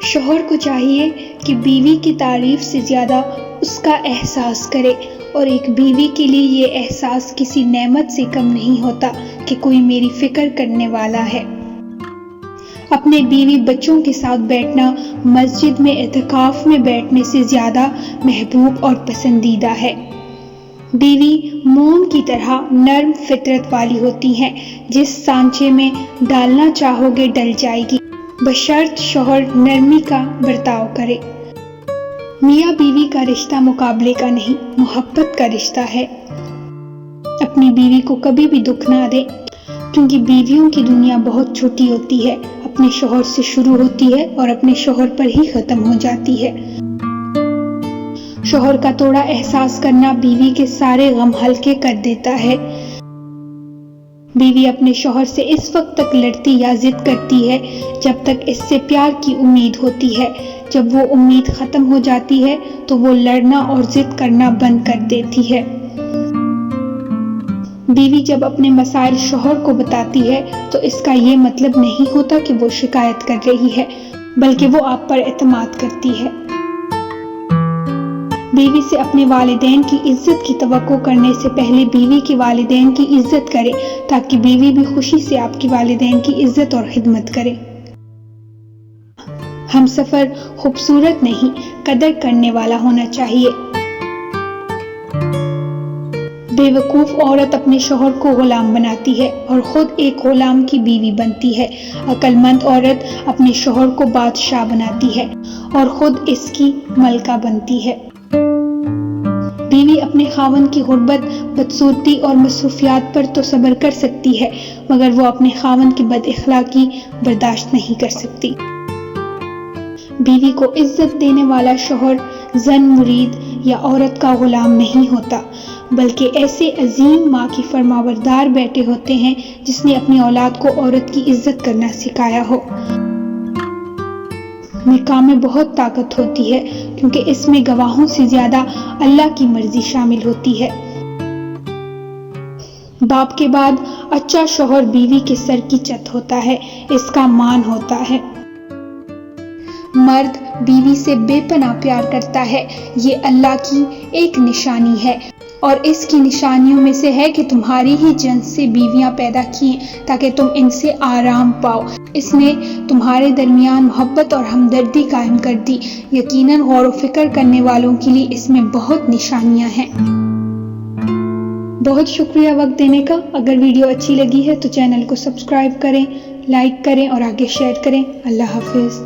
شوہر کو چاہیے کہ بیوی کی تعریف سے زیادہ اس کا احساس کرے، اور ایک بیوی کے لیے یہ احساس کسی نعمت سے کم نہیں ہوتا کہ کوئی میری فکر کرنے والا ہے۔ اپنے بیوی بچوں کے ساتھ بیٹھنا مسجد میں اعتکاف میں بیٹھنے سے زیادہ محبوب اور پسندیدہ ہے۔ بیوی موم کی طرح نرم فطرت والی ہوتی ہیں، جس سانچے میں ڈالنا چاہو گے ڈل جائے گی، بشرط شوہر نرمی کا برتاؤ کرے۔ میاں بیوی کا رشتہ مقابلے کا نہیں، محبت کا رشتہ ہے۔ اپنی بیوی کو کبھی بھی دکھ نہ دیں، کیونکہ بیویوں کی دنیا بہت چھوٹی ہوتی ہے، اپنے شوہر سے شروع ہوتی ہے اور اپنے شوہر پر ہی ختم ہو جاتی ہے۔ شوہر کا تھوڑا احساس کرنا بیوی کے سارے غم ہلکے کر دیتا ہے۔ بیوی اپنے شوہر سے اس وقت تک لڑتی یا ضد کرتی ہے جب تک اس سے پیار کی امید ہوتی ہے۔ جب وہ امید ختم ہو جاتی ہے تو وہ لڑنا اور ضد کرنا بند کر دیتی ہے۔ بیوی جب اپنے مسائل شوہر کو بتاتی ہے تو اس کا یہ مطلب نہیں ہوتا کہ وہ شکایت کر رہی ہے، بلکہ وہ آپ پر اعتماد کرتی ہے۔ بیوی سے اپنے والدین کی عزت کی توقع کرنے سے پہلے بیوی کے والدین کی عزت کرے، تاکہ بیوی بھی خوشی سے آپ کے والدین کی عزت اور خدمت کرے۔ ہمسفر خوبصورت نہیں، قدر کرنے والا ہونا چاہیے۔ بے وقوف عورت اپنے شوہر کو غلام بناتی ہے اور خود ایک غلام کی بیوی بنتی ہے۔ عقل مند عورت اپنے شوہر کو بادشاہ بناتی ہے اور خود اس کی ملکہ بنتی ہے۔ بیوی اپنے خاوند کی غربت، بدصورتی اور مصروفیات پر تو صبر کر سکتی ہے، مگر وہ اپنے خاوند کی بد اخلاقی برداشت نہیں کر سکتی۔ بیوی کو عزت دینے والا شوہر زن مرید یا عورت کا غلام نہیں ہوتا، بلکہ ایسے عظیم ماں کی فرمانبردار بیٹے ہوتے ہیں جس نے اپنی اولاد کو عورت کی عزت کرنا سکھایا ہو۔ نکاح میں بہت طاقت ہوتی ہے، کیونکہ اس میں گواہوں سے زیادہ اللہ کی مرضی شامل ہوتی ہے۔ باپ کے بعد اچھا شوہر بیوی کے سر کی چھت ہوتا ہے، اس کا مان ہوتا ہے۔ مرد بیوی سے بے پناہ پیار کرتا ہے، یہ اللہ کی ایک نشانی ہے، اور اس کی نشانیوں میں سے ہے کہ تمہاری ہی جنس سے بیویاں پیدا کیں تاکہ تم ان سے آرام پاؤ۔ اس نے تمہارے درمیان محبت اور ہمدردی قائم کر دی۔ یقیناً غور و فکر کرنے والوں کے لیے اس میں بہت نشانیاں ہیں۔ بہت شکریہ وقت دینے کا۔ اگر ویڈیو اچھی لگی ہے تو چینل کو سبسکرائب کریں، لائک کریں اور آگے شیئر کریں۔ اللہ حافظ۔